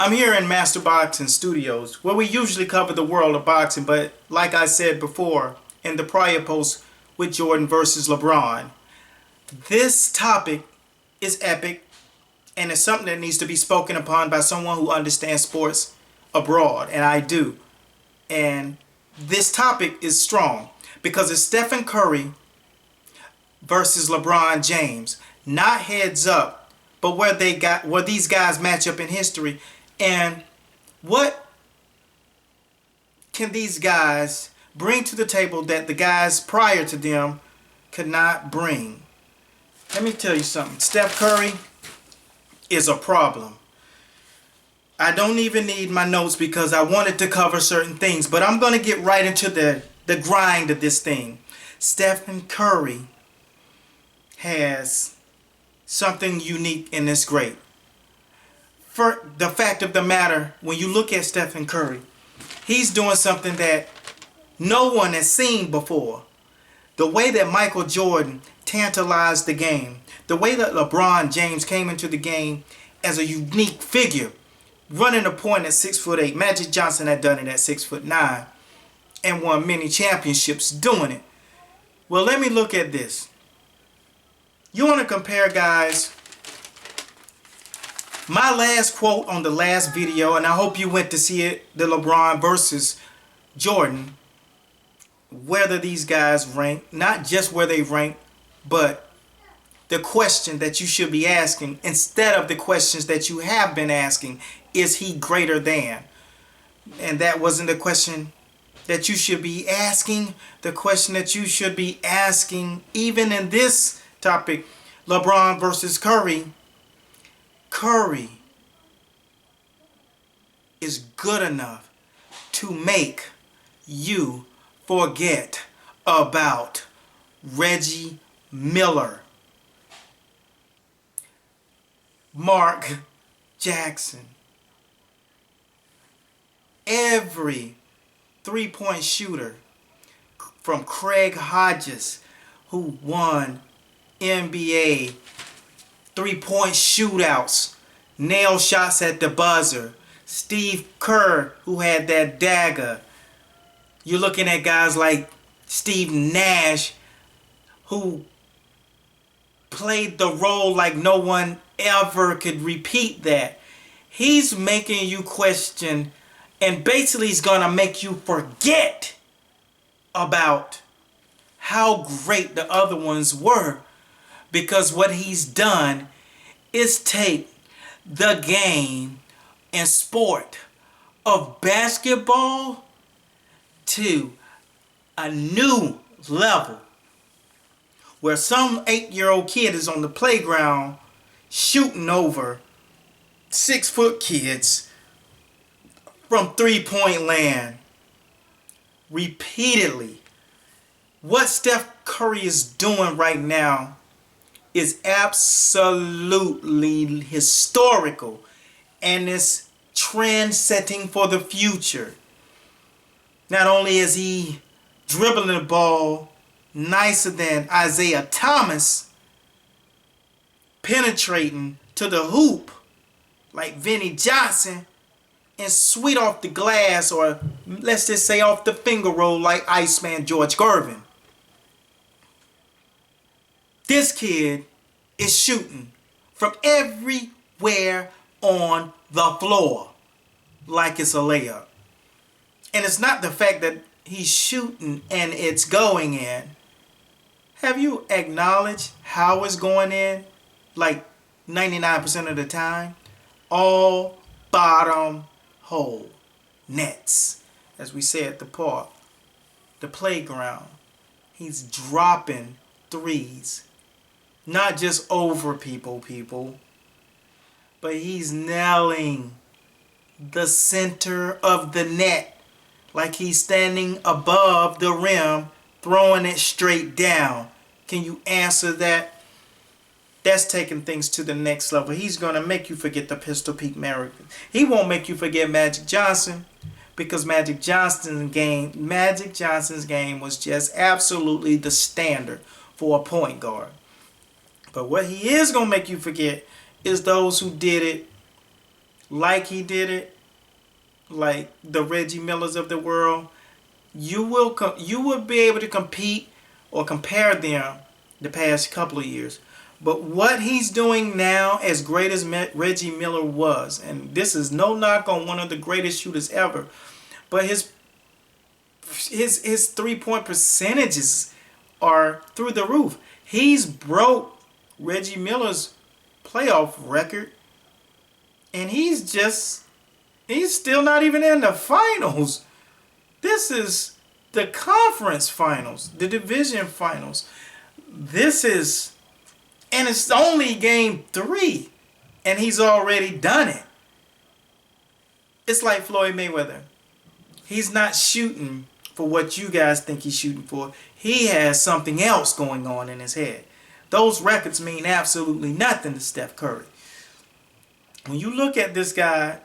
I'm here in Master Boxing Studios, where we usually cover the world of boxing, but like I said before in the prior post with Jordan versus LeBron, this topic is epic and it's something that needs to be spoken upon by someone who understands sports abroad, and I do. And this topic is strong because it's Stephen Curry versus LeBron James, not heads up, but where these guys match up in history. And what can these guys bring to the table that the guys prior to them could not bring? Let me tell you something. Steph Curry is a problem. I don't even need my notes because I wanted to cover certain things, but I'm going to get right into the grind of this thing. Stephen Curry has something unique and it's great. For the fact of the matter, when you look at Stephen Curry, he's doing something that no one has seen before. The way that Michael Jordan tantalized the game, the way that LeBron James came into the game as a unique figure, running a point at 6'8". Magic Johnson had done it at 6'9" and won many championships doing it. Well, let me look at this. You want to compare guys? My last quote on the last video, and I hope you went to see it, the LeBron versus Jordan, whether these guys rank, not just where they rank, but the question that you should be asking instead of the questions that you have been asking. Is he greater than? And that wasn't the question that you should be asking. The question that you should be asking, even in this topic, LeBron versus Curry. Curry is good enough to make you forget about Reggie Miller, Mark Jackson, every three-point shooter from Craig Hodges, who won NBA three-point shootouts, nail shots at the buzzer, Steve Kerr, who had that dagger. You're looking at guys like Steve Nash, who played the role like no one ever could repeat that. He's making you question, and basically he's gonna make you forget about how great the other ones were, because what he's done is take the game and sport of basketball to a new level, where some 8-year-old kid is on the playground shooting over 6-foot kids from three-point land repeatedly. What Steph Curry is doing right now is absolutely historical, and it's trend setting for the future. Not only is he dribbling the ball nicer than Isaiah Thomas, penetrating to the hoop like Vinnie Johnson, and sweet off the glass, or let's just say off the finger roll like Iceman George Gervin. This kid is shooting from everywhere on the floor like it's a layup. And it's not the fact that he's shooting and it's going in. Have you acknowledged how it's going in? Like 99% of the time? All bottom hole nets, as we say at the park, the playground. He's dropping threes. Not just over people, but he's nailing the center of the net like he's standing above the rim, throwing it straight down. Can you answer that? That's taking things to the next level. He's going to make you forget the Pistol Pete American. He won't make you forget Magic Johnson, because Magic Johnson's game was just absolutely the standard for a point guard. But what he is going to make you forget is those who did it like he did it, like the Reggie Millers of the world, you will be able to compete or compare them the past couple of years. But what he's doing now, as great as Reggie Miller was, and this is no knock on one of the greatest shooters ever, but his 3-point percentages are through the roof. He's broke Reggie Miller's playoff record, and he's still not even in the finals. This is the conference finals, the division finals. And it's only game 3, and he's already done it. It's like Floyd Mayweather. He's not shooting for what you guys think he's shooting for. He has something else going on in his head. Those records mean absolutely nothing to Steph Curry. When you look at this guy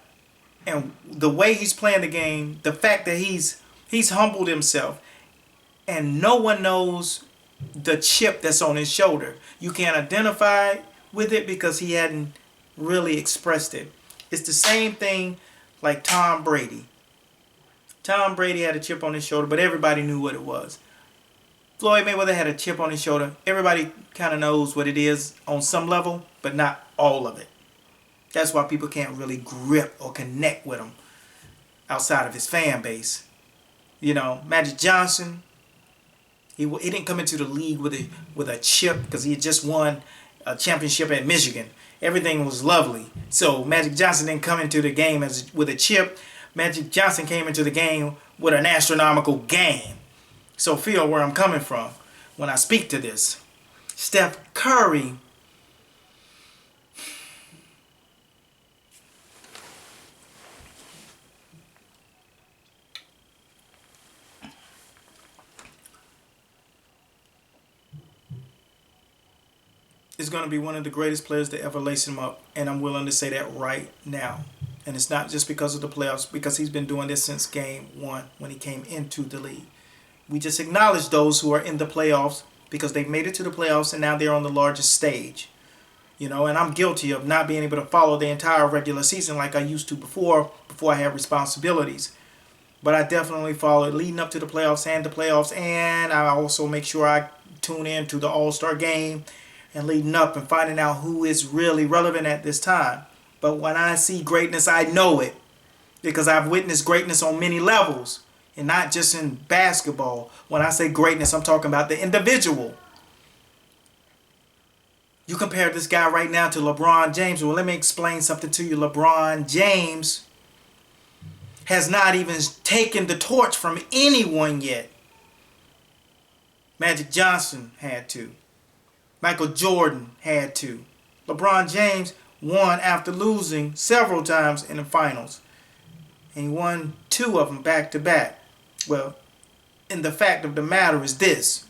and the way he's playing the game, the fact that he's humbled himself, and no one knows the chip that's on his shoulder. You can't identify with it because he hadn't really expressed it. It's the same thing like Tom Brady. Tom Brady had a chip on his shoulder, but everybody knew what it was. Floyd Mayweather had a chip on his shoulder. Everybody kind of knows what it is on some level, but not all of it. That's why people can't really grip or connect with him outside of his fan base. You know, Magic Johnson, he didn't come into the league with a chip because he had just won a championship at Michigan. Everything was lovely. So Magic Johnson didn't come into the game with a chip. Magic Johnson came into the game with an astronomical game. So feel where I'm coming from when I speak to this. Steph Curry is going to be one of the greatest players to ever lace him up, and I'm willing to say that right now. And it's not just because of the playoffs, because he's been doing this since game 1 when he came into the league. We just acknowledge those who are in the playoffs because they've made it to the playoffs and now they're on the largest stage. You know, and I'm guilty of not being able to follow the entire regular season like I used to before I had responsibilities. But I definitely follow it leading up to the playoffs and I also make sure I tune in to the All-Star game and leading up and finding out who is really relevant at this time. But when I see greatness, I know it because I've witnessed greatness on many levels and not just in basketball. When I say greatness, I'm talking about the individual. You compare this guy right now to LeBron James. Well, let me explain something to you. LeBron James has not even taken the torch from anyone yet. Magic Johnson had to. Michael Jordan had to. LeBron James won after losing several times in the finals. And he won 2 of them back to back. Well, and the fact of the matter is this.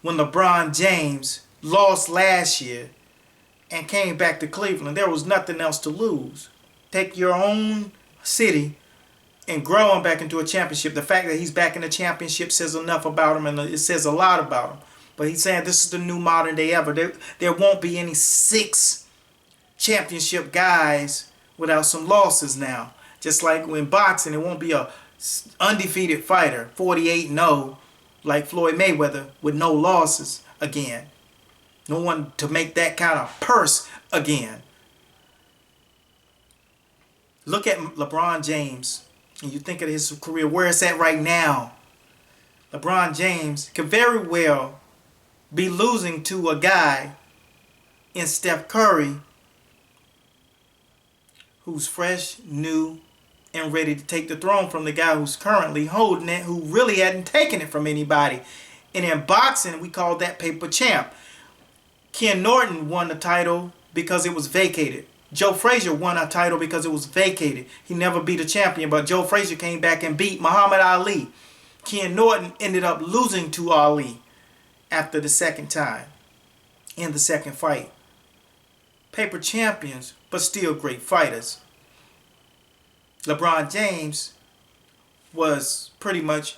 When LeBron James lost last year and came back to Cleveland, there was nothing else to lose. Take your own city and grow him back into a championship. The fact that he's back in the championship says enough about him, and it says a lot about him. But he's saying this is the new modern day ever. There won't be any 6 championship guys without some losses now. Just like in boxing, it won't be a undefeated fighter, 48-0, like Floyd Mayweather, with no losses again. No one to make that kind of purse again. Look at LeBron James, and you think of his career, where it's at right now. LeBron James could very well be losing to a guy in Steph Curry who's fresh, new, and ready to take the throne from the guy who's currently holding it, who really hadn't taken it from anybody. And in boxing, we call that paper champ. Ken Norton won the title because it was vacated. Joe Frazier won a title because it was vacated. He never beat a champion, but Joe Frazier came back and beat Muhammad Ali. Ken Norton ended up losing to Ali after the second time in the second fight. Paper champions, but still great fighters. LeBron James was pretty much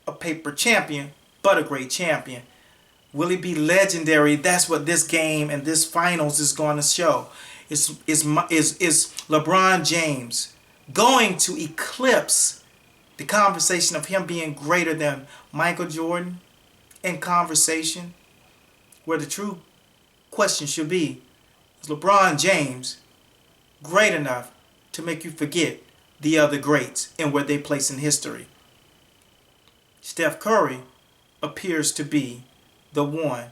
a paper champion, but a great champion. Will he be legendary? That's what this game and this finals is going to show. Is LeBron James going to eclipse the conversation of him being greater than Michael Jordan in conversation? Where the true question should be, is LeBron James great enough to make you forget the other greats and where they place in history? Steph Curry appears to be the one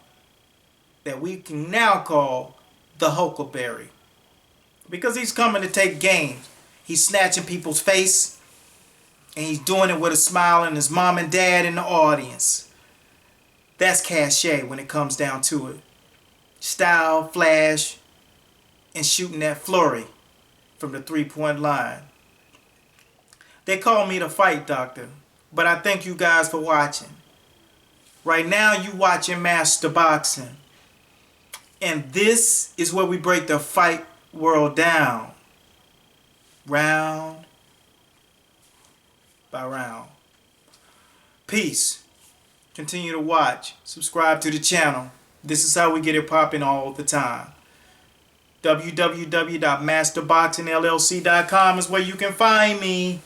that we can now call the Huckleberry, because he's coming to take games. He's snatching people's face, and he's doing it with a smile and his mom and dad in the audience. That's cachet when it comes down to it. Style, flash, and shooting that flurry from the 3-point line. They call me the fight doctor, but I thank you guys for watching. Right now you watching Master Boxing. And this is where we break the fight world down. Round by round. Peace. Continue to watch. Subscribe to the channel. This is how we get it popping all the time. www.masterboxingllc.com is where you can find me.